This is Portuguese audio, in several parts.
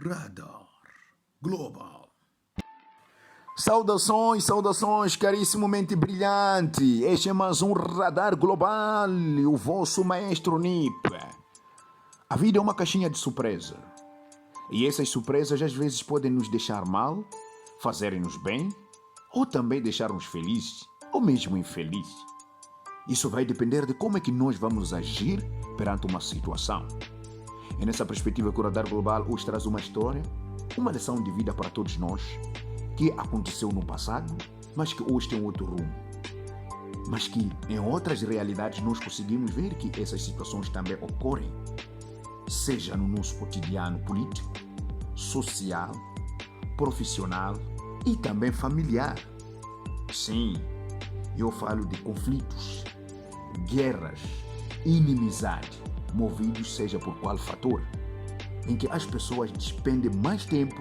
Radar Global. Saudações, saudações, caríssimo mente brilhante. Este é mais um Radar Global, o vosso maestro Nip. A vida é uma caixinha de surpresa. E essas surpresas às vezes podem nos deixar mal, fazerem-nos bem, ou também deixar-nos felizes, ou mesmo infelizes. Isso vai depender de como é que nós vamos agir perante uma situação. É nessa perspectiva que o Radar Global hoje traz uma história, uma lição de vida para todos nós, que aconteceu no passado, mas que hoje tem outro rumo. Mas que em outras realidades nós conseguimos ver que essas situações também ocorrem, seja no nosso cotidiano político, social, profissional e também familiar. Sim, eu falo de conflitos, guerras, inimizade, movidos seja por qual fator, em que as pessoas despendem mais tempo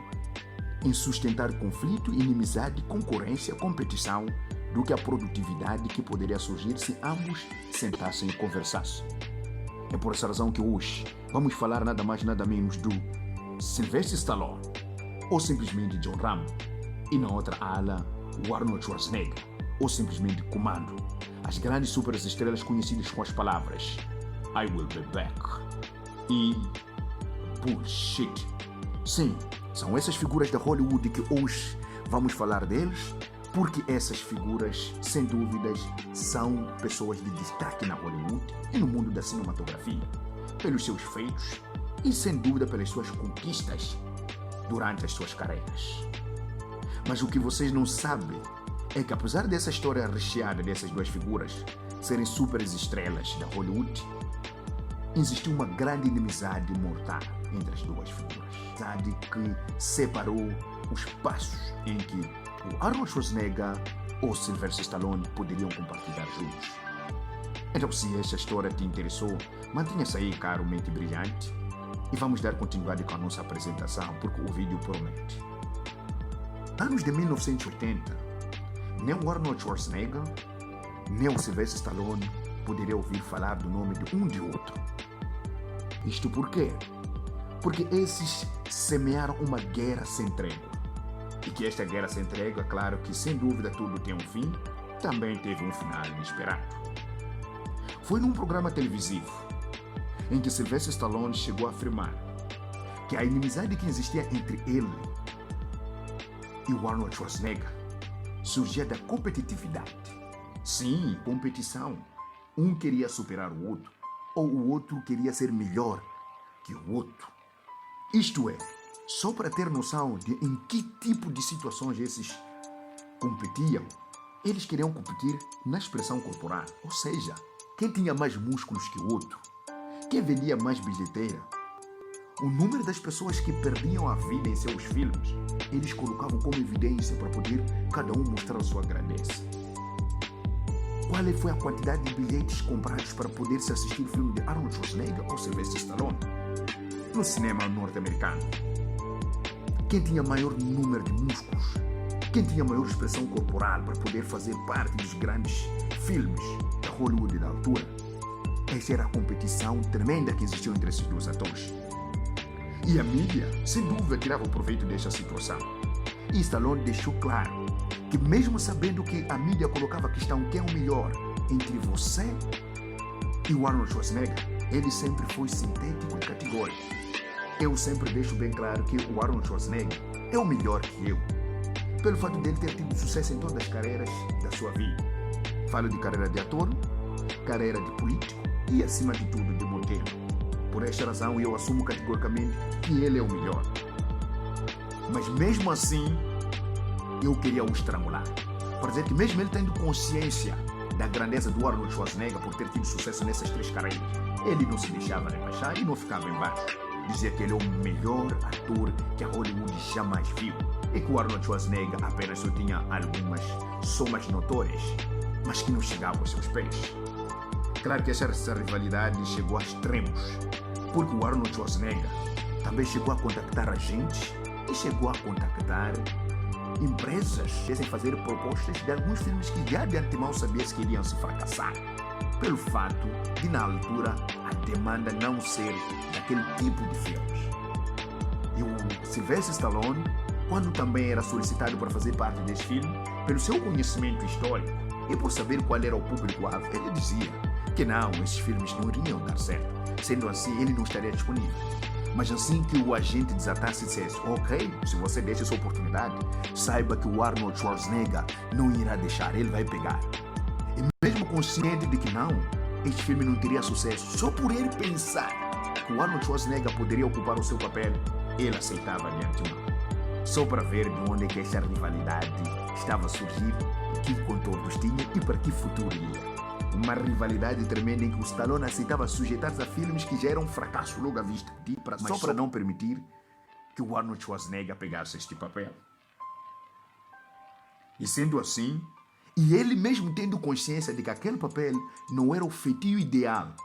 em sustentar conflito, inimizade, concorrência, competição, do que a produtividade que poderia surgir se ambos sentassem e conversassem. É por essa razão que hoje vamos falar nada mais nada menos do Sylvester Stallone, ou simplesmente John Rambo, e na outra ala o Arnold Schwarzenegger, ou simplesmente Comando, as grandes superestrelas conhecidas com as palavras I will be back e bullshit. Sim, são essas figuras da Hollywood que hoje vamos falar deles, porque essas figuras, sem dúvidas, são pessoas de destaque na Hollywood e no mundo da cinematografia, pelos seus feitos e, sem dúvida, pelas suas conquistas durante as suas carreiras. Mas o que vocês não sabem é que, apesar dessa história recheada dessas duas figuras serem super estrelas da Hollywood, existiu uma grande inimizade mortal entre as duas figuras. Amizade que separou os passos em que o Arnold Schwarzenegger ou Sylvester Stallone poderiam compartilhar juntos. Então, se esta história te interessou, mantenha-se aí, caro mente brilhante, e vamos dar continuidade com a nossa apresentação, porque o vídeo promete. Anos de 1980, nem o Arnold Schwarzenegger, nem o Sylvester Stallone poderiam ouvir falar do nome de um de outro. Isto por quê? Porque esses semearam uma guerra sem trégua. E que esta guerra sem trégua, claro que sem dúvida tudo tem um fim, também teve um final inesperado. Foi num programa televisivo em que Sylvester Stallone chegou a afirmar que a inimizade que existia entre ele e o Arnold Schwarzenegger surgia da competitividade. Sim, competição. Um queria superar o outro, ou o outro queria ser melhor que o outro. Isto é, só para ter noção de em que tipo de situações esses competiam, eles queriam competir na expressão corporal, ou seja, quem tinha mais músculos que o outro, quem vendia mais bilheteira. O número das pessoas que perdiam a vida em seus filmes, eles colocavam como evidência para poder cada um mostrar a sua grandeza. Qual foi a quantidade de bilhetes comprados para poder se assistir o filme de Arnold Schwarzenegger ou Sylvester Stallone no cinema norte-americano? Quem tinha maior número de músculos? Quem tinha maior expressão corporal para poder fazer parte dos grandes filmes da Hollywood da altura? Essa era a competição tremenda que existiu entre esses dois atores. E a mídia, sem dúvida, tirava o proveito dessa situação. E Stallone deixou claro que, mesmo sabendo que a mídia colocava a questão quem é o melhor entre você e o Arnold Schwarzenegger, ele sempre foi sintético e categórico. Eu sempre deixo bem claro que o Arnold Schwarzenegger é o melhor que eu, pelo fato dele ter tido sucesso em todas as carreiras da sua vida. Falo de carreira de ator, carreira de político e, acima de tudo, de modelo. Por esta razão, eu assumo categoricamente que ele é o melhor. Mas mesmo assim, eu queria o estrangular. Para dizer que mesmo ele tendo consciência da grandeza do Arnold Schwarzenegger por ter tido sucesso nessas três carreiras, ele não se deixava rebaixar e não ficava embaixo. Dizia que ele é o melhor ator que a Hollywood jamais viu e que o Arnold Schwarzenegger apenas só tinha algumas somas notórias, mas que não chegavam aos seus pés. Claro que essa rivalidade chegou a extremos, porque o Arnold Schwarzenegger também chegou a contactar agentes e chegou a contactar empresas a fazer propostas de alguns filmes que já de antemão sabia-se que iriam se fracassar, pelo fato de, na altura, a demanda não ser daquele tipo de filmes. E o Sylvester Stallone, quando também era solicitado para fazer parte desse filme, pelo seu conhecimento histórico e por saber qual era o público-alvo, ele dizia que não, esses filmes não iriam dar certo. Sendo assim, ele não estaria disponível. Mas assim que o agente desatasse e dissesse: ok, se você deixa essa oportunidade, saiba que o Arnold Schwarzenegger não irá deixar, ele vai pegar. E mesmo consciente de que não, este filme não teria sucesso, só por ele pensar que o Arnold Schwarzenegger poderia ocupar o seu papel, ele aceitava de antemão. Só para ver de onde é que esta rivalidade estava a surgir, que contornos tinha e para que futuro ia. Uma rivalidade tremenda em que o Stallone aceitava sujeitar-se a filmes que já eram um fracasso logo à vista, só para não permitir que o Arnold Schwarzenegger pegasse este papel. E sendo assim, e ele mesmo tendo consciência de que aquele papel não era o feitio ideal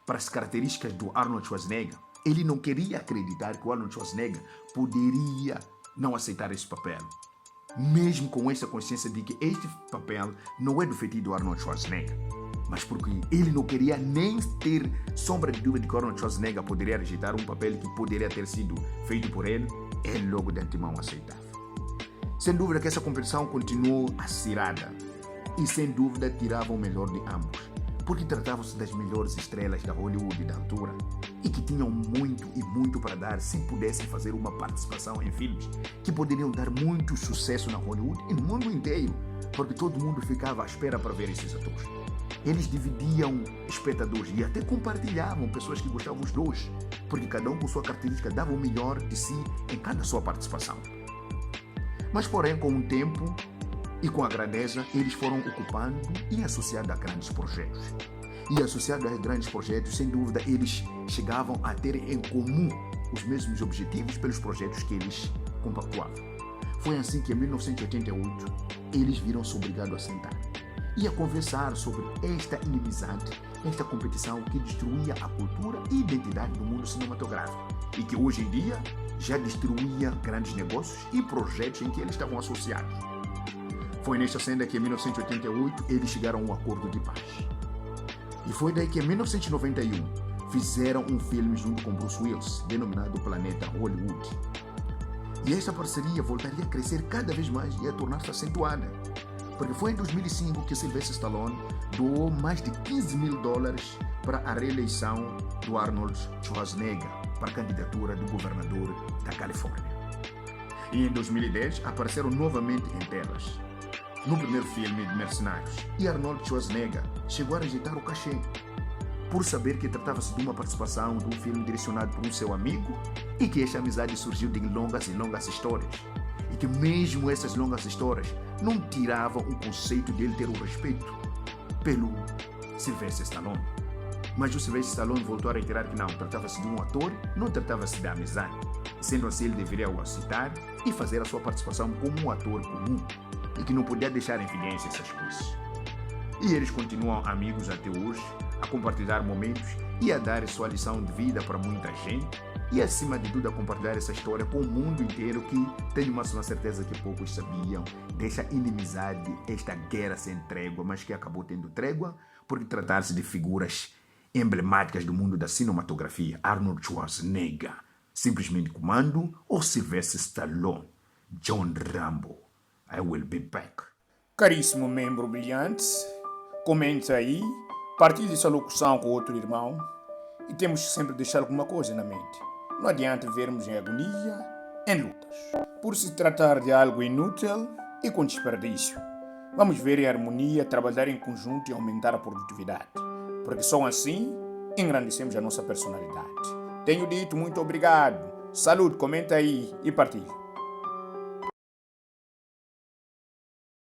para as características do Arnold Schwarzenegger, ele não queria acreditar que o Arnold Schwarzenegger poderia não aceitar esse papel. Mesmo com essa consciência de que este papel não é do feitio do Arnold Schwarzenegger, mas porque ele não queria nem ter sombra de dúvida de que o Arnold Schwarzenegger poderia rejeitar um papel que poderia ter sido feito por ele logo de antemão aceitava. Sem dúvida que essa competição continuou acirrada e sem dúvida tirava o melhor de ambos, porque tratavam-se das melhores estrelas da Hollywood da altura e que tinham muito e muito para dar se pudessem fazer uma participação em filmes que poderiam dar muito sucesso na Hollywood e no mundo inteiro, porque todo mundo ficava à espera para ver esses atores. Eles dividiam espectadores e até compartilhavam pessoas que gostavam dos dois, porque cada um com sua característica dava o melhor de si em cada sua participação. Mas porém, com o tempo e com a grandeza, eles foram ocupando e associando a grandes projetos. E associados a grandes projetos, sem dúvida, eles chegavam a ter em comum os mesmos objetivos pelos projetos que eles compactuavam. Foi assim que em 1988 eles viram-se obrigados a sentar e a conversar sobre esta inimizade, esta competição que destruía a cultura e identidade do mundo cinematográfico e que hoje em dia já destruía grandes negócios e projetos em que eles estavam associados. Foi nesta senda que em 1988 eles chegaram a um acordo de paz. E foi daí que em 1991 fizeram um filme junto com Bruce Willis, denominado Planeta Hollywood. E esta parceria voltaria a crescer cada vez mais e a tornar-se acentuada, porque foi em 2005 que Sylvester Stallone doou mais de $15 mil para a reeleição do Arnold Schwarzenegger para a candidatura do governador da Califórnia. E em 2010 apareceram novamente em telas, no primeiro filme de Mercenários, e Arnold Schwarzenegger chegou a rejeitar o cachê, por saber que tratava-se de uma participação de um filme direcionado por um seu amigo e que esta amizade surgiu de longas e longas histórias. E que mesmo essas longas histórias não tiravam o conceito dele ter o respeito pelo Sylvester Stallone. Mas o Sylvester Stallone voltou a reiterar que não, tratava-se de um ator, não tratava-se de amizade. Sendo assim, ele deveria o aceitar e fazer a sua participação como um ator comum e que não podia deixar em evidência essas coisas. E eles continuam amigos até hoje, a compartilhar momentos e a dar sua lição de vida para muita gente e, acima de tudo, a compartilhar essa história com o mundo inteiro que tenho uma certeza que poucos sabiam desta inimizade, esta guerra sem trégua, mas que acabou tendo trégua porque tratar-se de figuras emblemáticas do mundo da cinematografia. Arnold Schwarzenegger, simplesmente Comando, ou Sylvester Stallone, John Rambo. I will be back. Caríssimo membro brilhante, comente aí, partilhe essa locução com outro irmão e temos que sempre deixar alguma coisa na mente. Não adianta vermos em agonia, em lutas, por se tratar de algo inútil e com desperdício. Vamos ver em harmonia, trabalhar em conjunto e aumentar a produtividade, porque só assim engrandecemos a nossa personalidade. Tenho dito muito obrigado, saúde, comenta aí e partilhe.